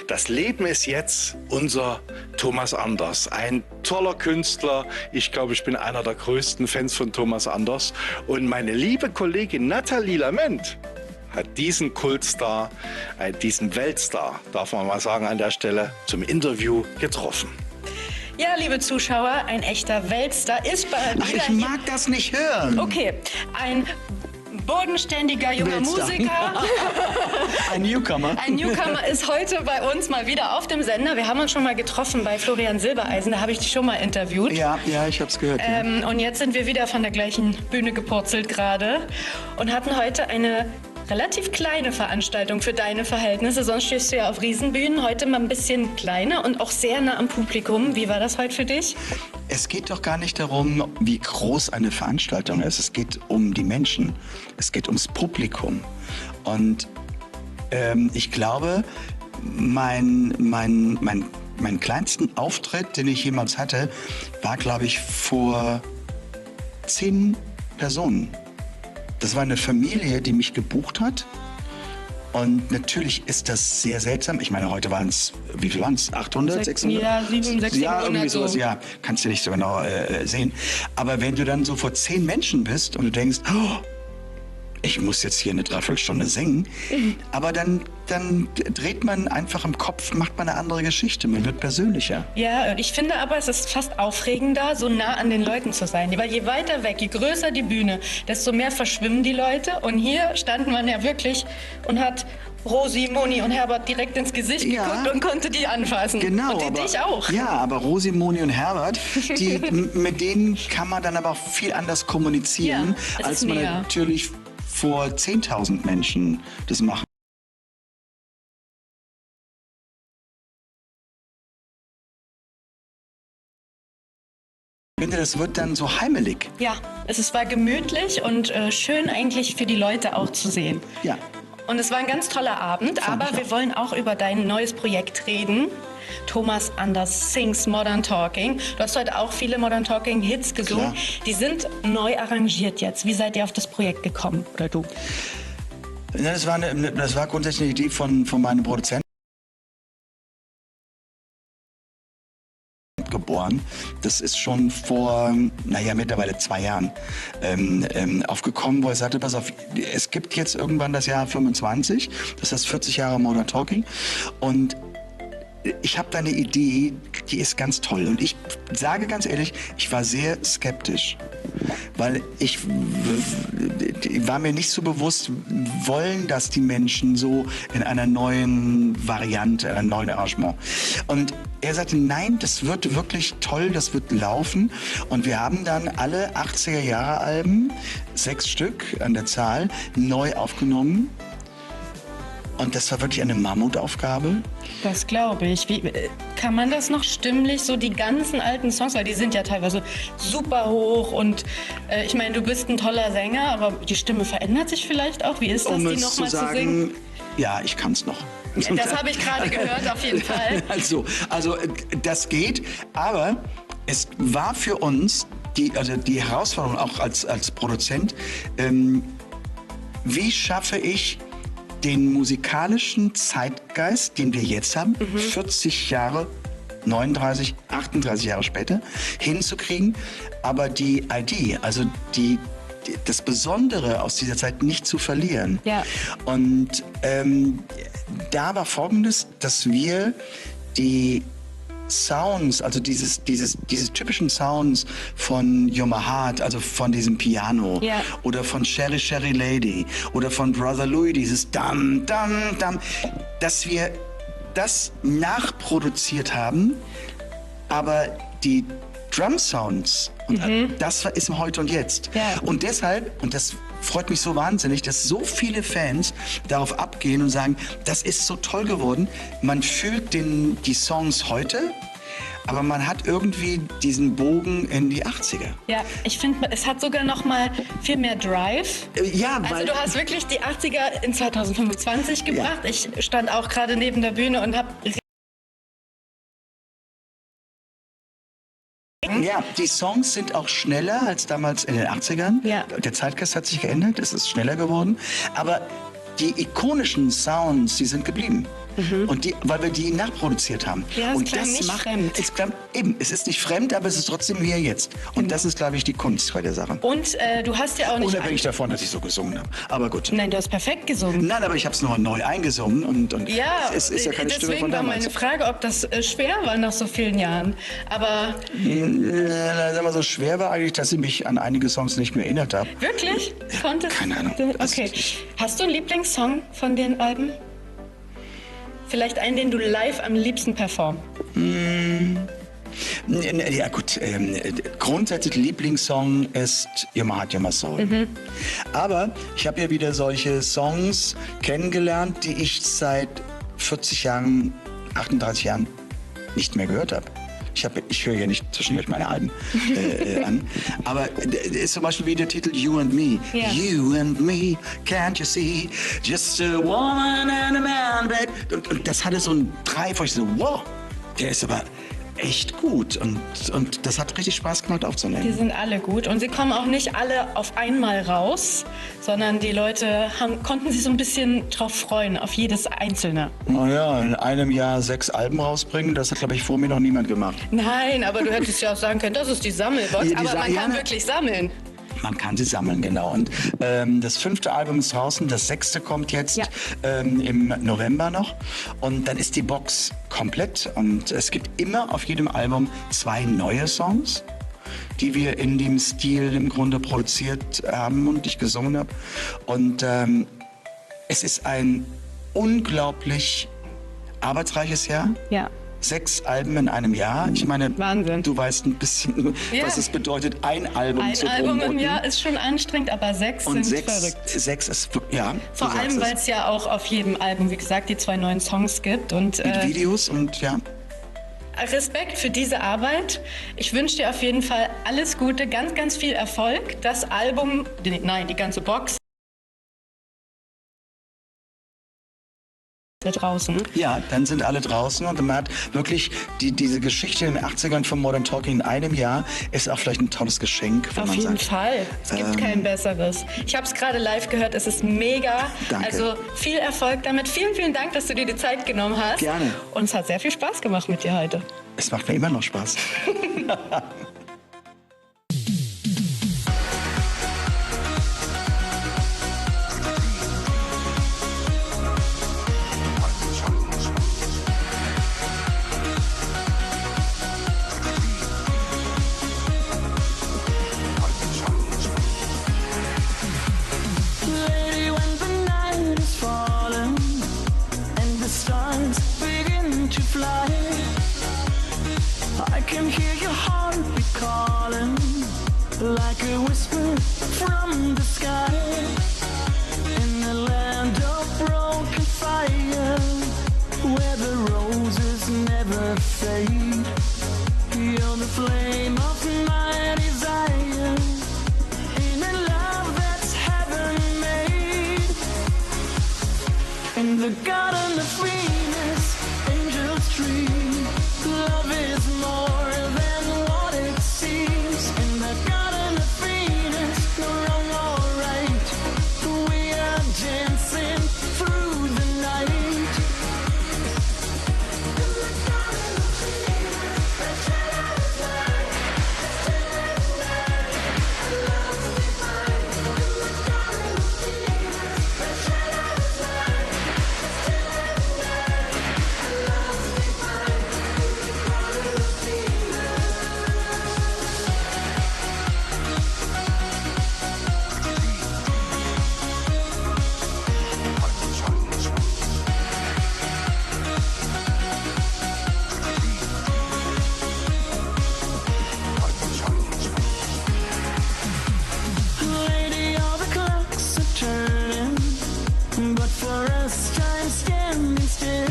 Das Leben ist jetzt unser Thomas Anders. Ein toller Künstler. Ich glaube, ich bin einer der größten Fans von Thomas Anders. Und meine liebe Kollegin Nathalie Lament hat diesen Kultstar, diesen Weltstar, darf man mal sagen an der Stelle, zum Interview getroffen. Ja, liebe Zuschauer, ein echter Weltstar ist bald Ach, ich mag das nicht hören. Okay, ein bodenständiger junger Weltstar. Musiker. Ein Newcomer. Ein Newcomer ist heute bei uns mal wieder auf dem Sender. Wir haben uns schon mal getroffen bei Florian Silbereisen, da habe ich dich schon mal interviewt. Ja, ich habe es gehört. Und jetzt sind wir wieder von der gleichen Bühne gepurzelt gerade und hatten heute eine relativ kleine Veranstaltung für deine Verhältnisse. Sonst stehst du ja auf Riesenbühnen. Heute mal ein bisschen kleiner und auch sehr nah am Publikum. Wie war das heute für dich? Es geht doch gar nicht darum, wie groß eine Veranstaltung ist. Es geht um die Menschen. Es geht ums Publikum. Und ich glaube, mein kleinsten Auftritt, den ich jemals hatte, war, glaube ich, vor 10 Personen. Das war eine Familie, die mich gebucht hat. Und natürlich ist das sehr seltsam. Ich meine, heute waren es, wie viel waren es? 800, 600? Ja, 700, 600. Ja, irgendwie sowas, ja. Kannst du nicht so genau sehen. Aber wenn du dann so vor 10 Menschen bist und du denkst, oh, ich muss jetzt hier eine Dreiviertelstunde singen, aber dann dreht man einfach im Kopf, macht man eine andere Geschichte, man wird persönlicher. Ja, und ich finde aber, es ist fast aufregender, so nah an den Leuten zu sein. Weil je weiter weg, je größer die Bühne, desto mehr verschwimmen die Leute. Und hier stand man ja wirklich und hat Rosi, Moni und Herbert direkt ins Gesicht geguckt und konnte die anfassen. Genau. Und dich auch. Ja, aber Rosi, Moni und Herbert, mit denen kann man dann aber auch viel anders kommunizieren, Ja, als man natürlich vor 10.000 Menschen das machen. Ich finde, das wird dann so heimelig. Ja, war gemütlich und schön eigentlich für die Leute auch zu sehen. Ja. Und es war ein ganz toller Abend, aber wir wollen auch über dein neues Projekt reden. Thomas Anders Sings Modern Talking. Du hast heute auch viele Modern Talking Hits gesungen. Klar. Die sind neu arrangiert jetzt. Wie seid ihr auf das Projekt gekommen, oder du? Ja, das war grundsätzlich eine Idee von meinem Produzenten. Geboren. Das ist schon vor, mittlerweile 2 Jahren aufgekommen, wo er sagte, pass auf, es gibt jetzt irgendwann das Jahr 25, das heißt 40 Jahre Modern Talking, und ich habe da eine Idee, die ist ganz toll. Und ich sage ganz ehrlich, ich war sehr skeptisch, weil ich war mir nicht so bewusst, wollen das die Menschen so in einer neuen Variante, einem neuen Arrangement. Und er sagte, nein, das wird wirklich toll, das wird laufen. Und wir haben dann alle 80er-Jahre-Alben, 6 Stück an der Zahl, neu aufgenommen. Und das war wirklich eine Mammutaufgabe. Das glaube ich. Wie kann man das noch stimmlich, so die ganzen alten Songs, weil die sind ja teilweise super hoch und ich meine, du bist ein toller Sänger, aber die Stimme verändert sich vielleicht auch. Wie ist das, die nochmal zu singen? Ja, ich kann es noch. Das habe ich gerade gehört, auf jeden Fall. Also das geht, aber es war für uns die Herausforderung auch als Produzent, wie schaffe ich den musikalischen Zeitgeist, den wir jetzt haben, 40 Jahre, 39, 38 Jahre später, hinzukriegen, aber die ID, also das Besondere aus dieser Zeit nicht zu verlieren. Ja. Und da war Folgendes, dass wir die Sounds, also diese typischen Sounds von You're My Heart, also von diesem Piano, oder von Sherry Sherry Lady oder von Brother Louie, dieses Dam, Dam, Dam, dass wir das nachproduziert haben, aber die Drum Sounds, und das ist im Heute und Jetzt. Ja. Und deshalb, und das freut mich so wahnsinnig, dass so viele Fans darauf abgehen und sagen, das ist so toll geworden. Man fühlt die Songs heute, aber man hat irgendwie diesen Bogen in die 80er. Ja, ich finde, es hat sogar noch mal viel mehr Drive. Ja, also du hast wirklich die 80er in 2025 gebracht. Ja. Ich stand auch gerade neben der Bühne und habe... Ja, die Songs sind auch schneller als damals in den 80ern. Ja. Der Zeitgeist hat sich geändert, es ist schneller geworden. Aber die ikonischen Sounds, die sind geblieben. Und weil wir die nachproduziert haben. Ja, es und klang nicht fremd. Es ist nicht fremd, aber es ist trotzdem hier jetzt. Und das ist, glaube ich, die Kunst bei der Sache. Und du hast ja auch nicht... Unabhängig davon, dass ich so gesungen habe. Aber gut. Nein, du hast perfekt gesungen. Nein, aber ich habe es noch neu eingesungen und Ja, es ist ja keine Stimme deswegen von war damals. meine Frage, ob das schwer war nach so vielen Jahren. Aber Sag mal, so schwer war eigentlich, dass ich mich an einige Songs nicht mehr erinnert habe. wirklich? Konntest keine Ahnung. Okay. Hast du einen Lieblingssong von den Alben? Vielleicht einen, den du live am liebsten performst? Ja gut, grundsätzlich Lieblingssong ist You're My Heart, You're My Soul. Aber ich habe ja wieder solche Songs kennengelernt, die ich seit 40 Jahren, 38 Jahren nicht mehr gehört habe. Ich höre ja nicht zwischendurch meine Alben an. Aber ist zum Beispiel wie der Titel You and Me. Ja. You and me, can't you see? Just a woman and a man, babe. Und das hatte so ein Drive, wo ich so, wow, der ist aber echt gut. Und das hat richtig Spaß gemacht Die aufzunehmen. sind alle gut und sie kommen auch nicht alle auf einmal raus, sondern die Leute konnten sich so ein bisschen drauf freuen, auf jedes einzelne. Naja, in einem Jahr 6 Alben rausbringen, das hat, glaube ich, vor mir noch niemand gemacht. Nein, aber du hättest ja auch sagen können, das ist die Sammelbox, Die aber man ja, kann ne? wirklich sammeln. Man kann sie sammeln, genau. Und das 5. Album ist draußen, das 6. kommt jetzt im November noch. Und dann ist die Box komplett. Und es gibt immer auf jedem Album 2 neue Songs, die wir in dem Stil im Grunde produziert haben und ich gesungen habe. Und es ist ein unglaublich arbeitsreiches Jahr. Ja. 6 Alben in einem Jahr. Ich meine, Wahnsinn. du weißt ein bisschen, Ja. was es bedeutet, ein Album Ein zu Album im promoten. Jahr ist schon anstrengend, aber 6 Und sind 6 verrückt. ist, ja. Vor du allem, sagst weil es ja auch auf jedem Album, wie gesagt, die 2 neuen Songs gibt. Und mit Videos und ja. Respekt für diese Arbeit. Ich wünsche dir auf jeden Fall alles Gute, ganz, ganz viel Erfolg. Das Album, die ganze Box draußen. Ja, dann sind alle draußen und man hat wirklich diese Geschichte in den 80ern von Modern Talking in einem Jahr ist auch vielleicht ein tolles Geschenk, wenn Auf man jeden sagt. Fall. Es gibt kein besseres. Ich habe es gerade live gehört. Es ist mega. Danke. Also viel Erfolg damit. Vielen, vielen Dank, dass du dir die Zeit genommen hast. Gerne. Und es hat sehr viel Spaß gemacht mit dir heute. Es macht mir immer noch Spaß. Lady, when the night is falling and the stars begin to fly, I can hear your heartbeat calling like a whisper from the sky. In the land of broken fire, where the roses never fade, you're the flame of my desire. In a love that's heaven made, in the garden of Venus, angels dream. Love is more than what it seems. In the garden of Venus, no wrong or right, we are dancing through the night. In the garden of Venus, the shadows lie. Love divine. In the garden of Venus, the shadows lie. Love divine. In the garden of Venus. Lady, all the clocks are turning, but for us time's standing still.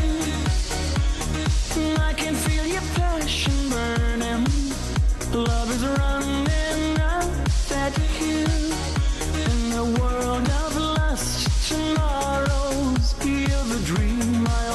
I can feel your passion burning. Love is running up that hill. In a world of lost tomorrows, you're the dream I